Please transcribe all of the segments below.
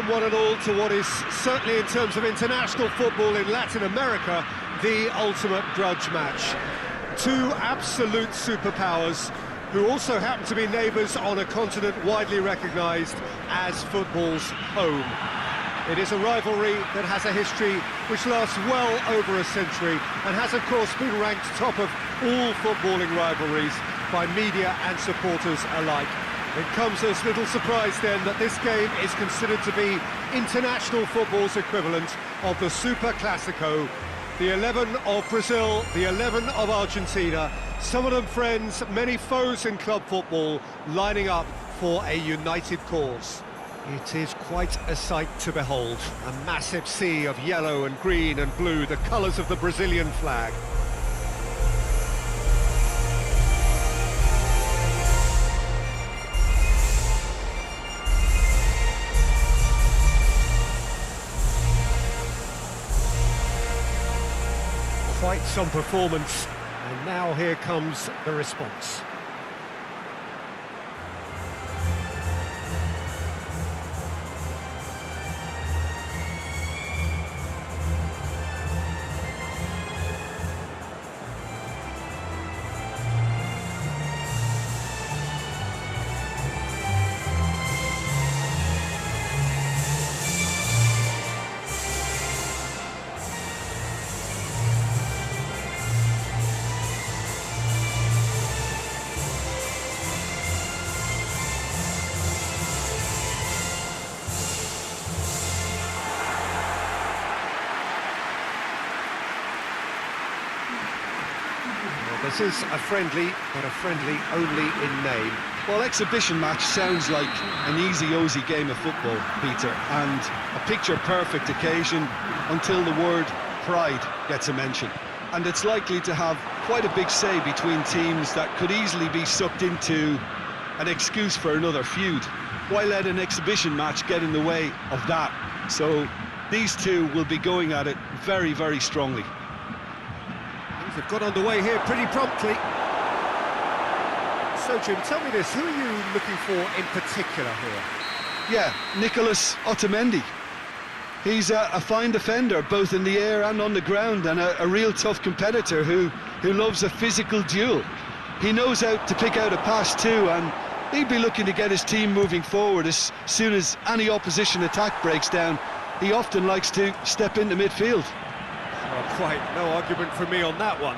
welcome one and all to what is, certainly in terms of international football in Latin America, the ultimate grudge match. Two absolute superpowers who also happen to be neighbours on a continent widely recognised as football's home. It is a rivalry that has a history which lasts well over a century and has of course been ranked top of all footballing rivalries by media and supporters alike. It comes as little surprise then that this game is considered to be international football's equivalent of the Super Classico. The 11 of Brazil, the 11 of Argentina, some of them friends, many foes in club football, lining up for a united cause. It is quite a sight to behold, a massive sea of yellow and green and blue, the colours of the Brazilian flag. Quite some performance, and now here comes the response. This is a friendly, but a friendly only in name. Well, exhibition match sounds like an easy-ozy game of football, Peter, and a picture-perfect occasion until the word pride gets a mention. And it's likely to have quite a big say between teams that could easily be sucked into an excuse for another feud. Why let an exhibition match get in the way of that? So these two will be going at it very, very strongly. They've got underway here pretty promptly. So, Jim, tell me this, who are you looking for in particular here? Yeah, Nicolas Otamendi. He's a fine defender, both in the air and on the ground, and a real tough competitor who loves a physical duel. He knows how to pick out a pass too, and he'd be looking to get his team moving forward as soon as any opposition attack breaks down. He often likes to step into midfield. Oh, quite no argument from me on that one.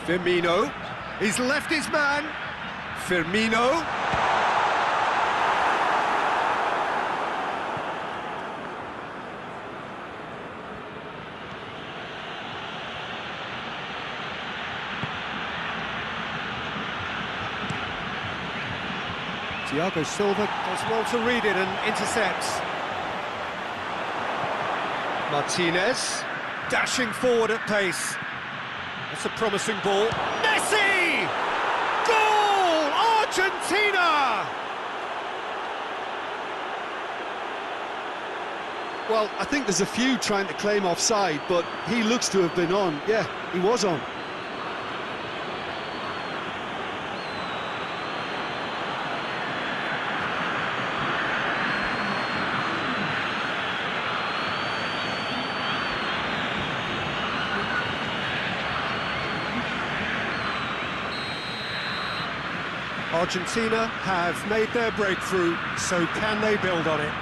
Firmino, he's left his man. Firmino. Thiago Silva does well to read it and intercepts. Martinez, dashing forward at pace. That's a promising ball. Messi! Goal! Argentina! Well, I think there's a few trying to claim offside, but he looks to have been on. Yeah, he was on. Argentina have made their breakthrough, so can they build on it?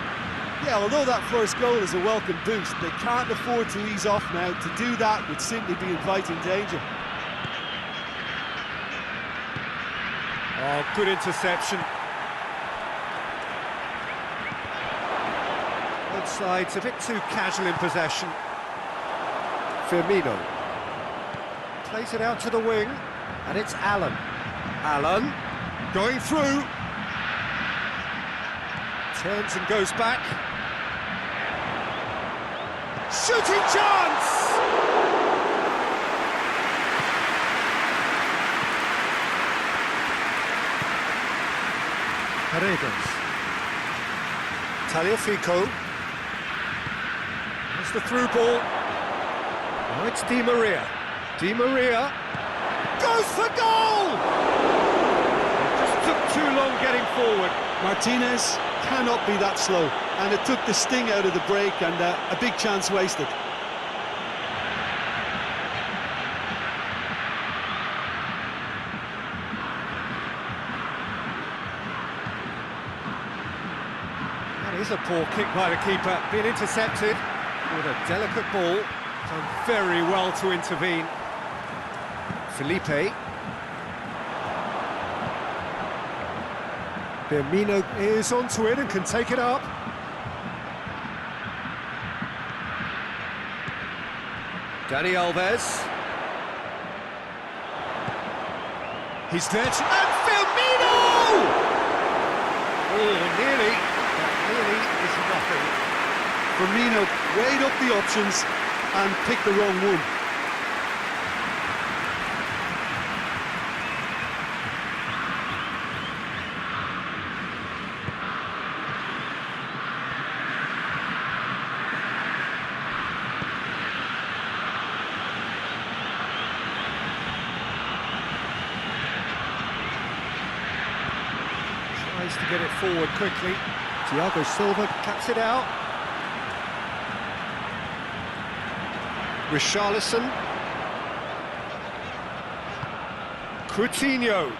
Yeah, although that first goal is a welcome boost, they can't afford to ease off now. To do that would simply be inviting danger. Oh, good interception. Both sides a bit too casual in possession. Firmino plays it out to the wing, and it's Allen. Allen going through. Turns and goes back. Shooting chance! Paredes. Taliafico. That's the through ball. Now it's Di Maria. Di Maria goes for goal! It just took too long getting forward. Martinez cannot be that slow, and it took the sting out of the break, and a big chance wasted. That is a poor kick by the keeper, being intercepted with a delicate ball. Done very well to intervene. Felipe. Firmino is onto it and can take it up. Dani Alves. He's there to... And Firmino! Oh, nearly. That nearly is nothing. Firmino weighed up the options and picked the wrong one. Tries to get it forward quickly. Thiago Silva cuts it out. Richarlison. Coutinho.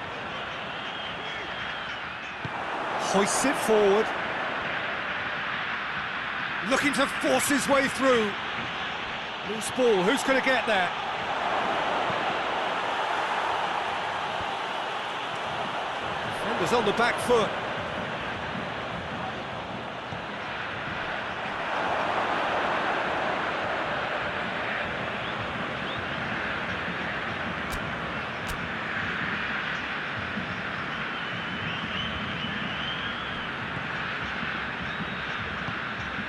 Hoists it forward. Looking to force his way through. Loose ball, who's going to get there? Defenders on the back foot.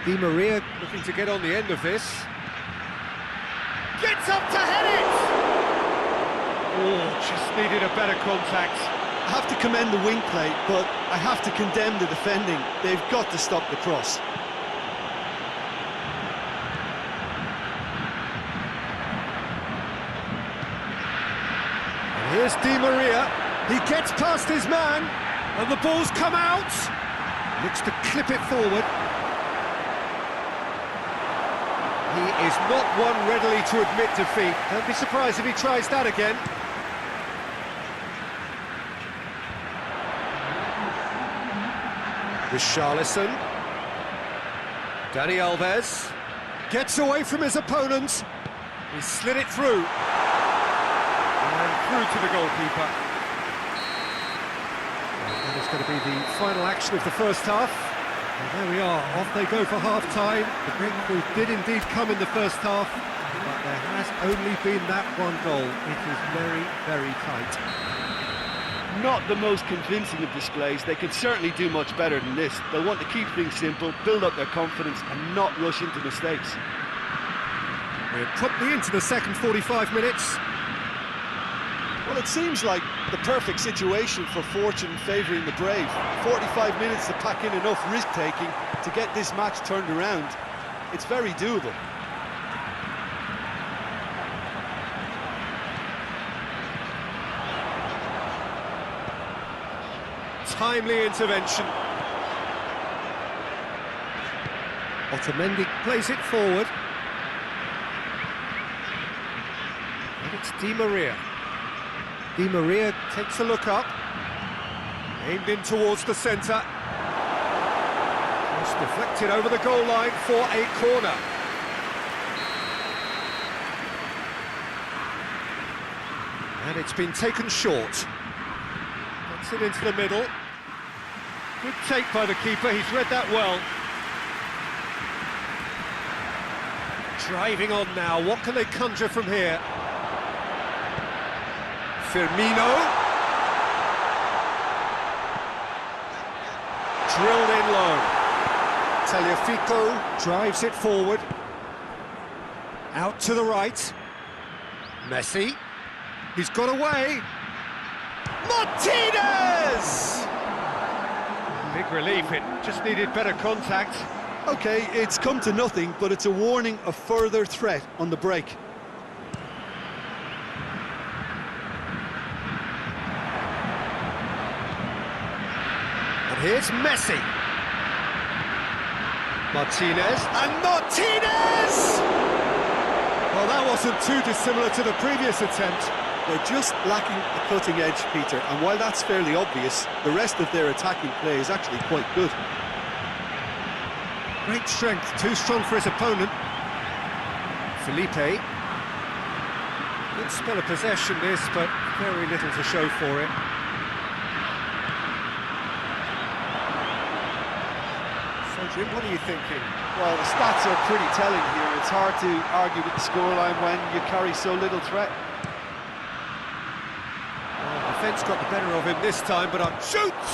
Di Maria looking to get on the end of this. Gets up to head it! Oh, just needed a better contact. I have to commend the wing play, but I have to condemn the defending. They've got to stop the cross. And here's Di Maria. He gets past his man, and the ball's come out. Looks to clip it forward. He is not one readily to admit defeat. Don't be surprised if he tries that again. Richarlison. Dani Alves. Gets away from his opponent. He slid it through. And through to the goalkeeper. That is going to be the final action of the first half. And there we are, off they go for half-time. The breakthrough did indeed come in the first half, but there has only been that one goal. It is very, very tight. Not the most convincing of displays. They can certainly do much better than this. They'll want to keep things simple, build up their confidence and not rush into mistakes. We're promptly into the second 45 minutes. Well, it seems like the perfect situation for fortune favouring the brave. 45 minutes to pack in enough risk-taking to get this match turned around. It's very doable. Timely intervention. Otamendi plays it forward. And it's Di Maria. Di Maria takes a look up. Aimed in towards the centre. Just deflected over the goal line for a corner. And it's been taken short. Gets it into the middle. Good take by the keeper, he's read that well. Driving on now, what can they conjure from here? Firmino. Drilled in low. Tagliafico drives it forward. Out to the right. Messi. He's got away. Martinez! Big relief, it just needed better contact. OK, it's come to nothing, but it's a warning of further threat on the break. And here's Messi. Martinez, and Martinez! Well, that wasn't too dissimilar to the previous attempt. They're just lacking a cutting edge, Peter, and while that's fairly obvious, the rest of their attacking play is actually quite good. Great strength, too strong for his opponent. Felipe. Good spell of possession this, but very little to show for it. So Jim, what are you thinking? Well, the stats are pretty telling here. It's hard to argue with the scoreline when you carry so little threat. Defence got the better of him this time, but shoots!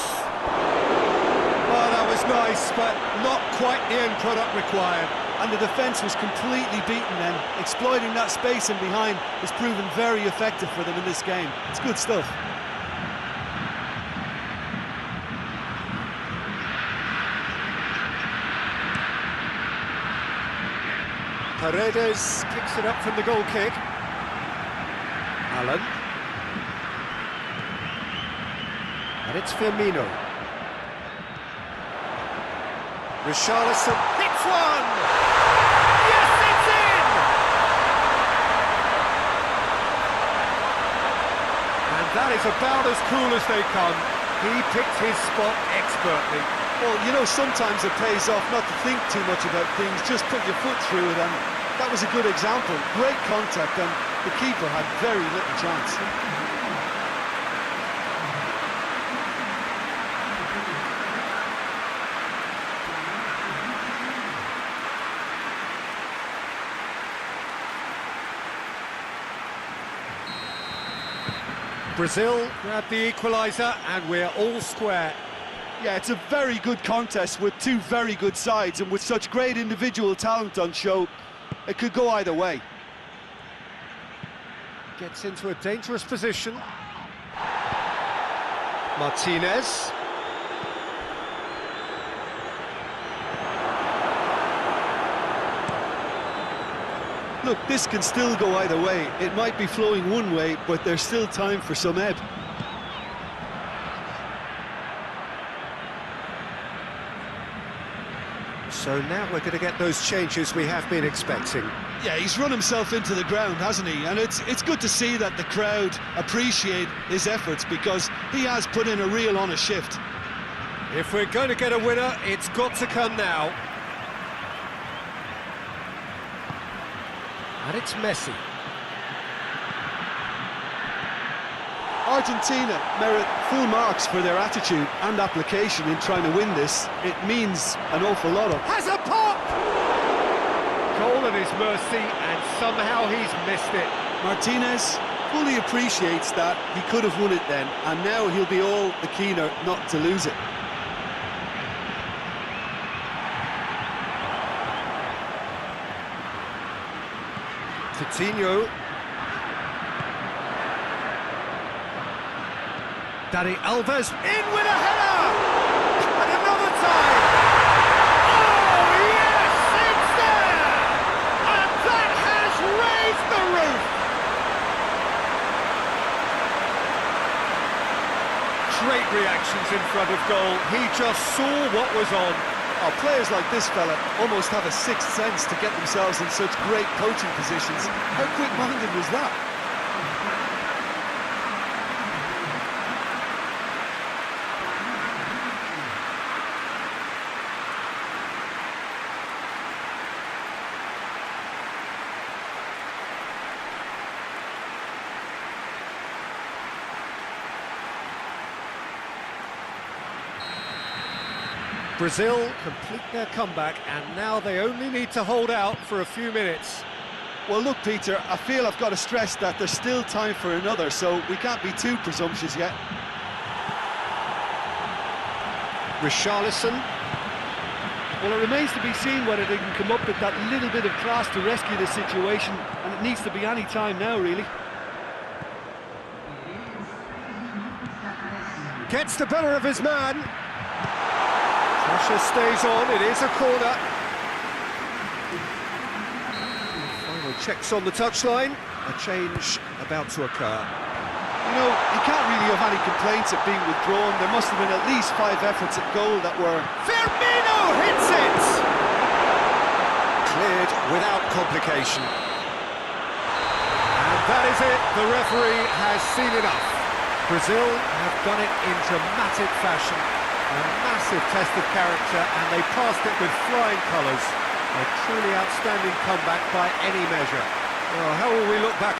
Oh, that was nice, but not quite the end product required. And the defence was completely beaten then. Exploiting that space in behind has proven very effective for them in this game. It's good stuff. Paredes kicks it up from the goal kick. Allen. And it's Firmino. Richarlison hits one! Yes, it's in! And that is about as cool as they come. He picked his spot expertly. Well, you know, sometimes it pays off not to think too much about things, just put your foot through it, and that was a good example. Great contact, and the keeper had very little chance. Brazil grab the equaliser, and we're all square. Yeah, it's a very good contest with two very good sides, and with such great individual talent on show, it could go either way. Gets into a dangerous position. Martinez. Look, this can still go either way. It might be flowing one way, but there's still time for some ebb. So now we're going to get those changes we have been expecting. Yeah, he's run himself into the ground, hasn't he? And it's good to see that the crowd appreciate his efforts, because he has put in a real honest shift. If we're going to get a winner, it's got to come now. And it's Messi. Argentina merit full marks for their attitude and application in trying to win this. It means an awful lot of. Has a pop! Goal at his mercy, and somehow he's missed it. Martinez fully appreciates that he could have won it then, and now he'll be all the keener not to lose it. Coutinho. Dani Alves in with a header! And another time! Oh, yes, it's there! And that has raised the roof! Great reactions in front of goal. He just saw what was on. Oh, players like this fella almost have a sixth sense to get themselves in such great coaching positions. How quick-minded was that? Brazil complete their comeback, and now they only need to hold out for a few minutes. Well, look, Peter, I feel I've got to stress that there's still time for another, so we can't be too presumptuous yet. Richarlison. Well, it remains to be seen whether they can come up with that little bit of class to rescue the situation, and it needs to be any time now, really. Gets the better of his man. Pressure stays on, it is a corner. Final checks on the touchline, a change about to occur. You know, you can't really have any complaints at being withdrawn. There must have been at least 5 efforts at goal that were... Firmino hits it! complication. And that is it, the referee has seen enough. Brazil have done it in dramatic fashion. A massive test of character, and they passed it with flying colours. A truly outstanding comeback by any measure. Well, how will we look back?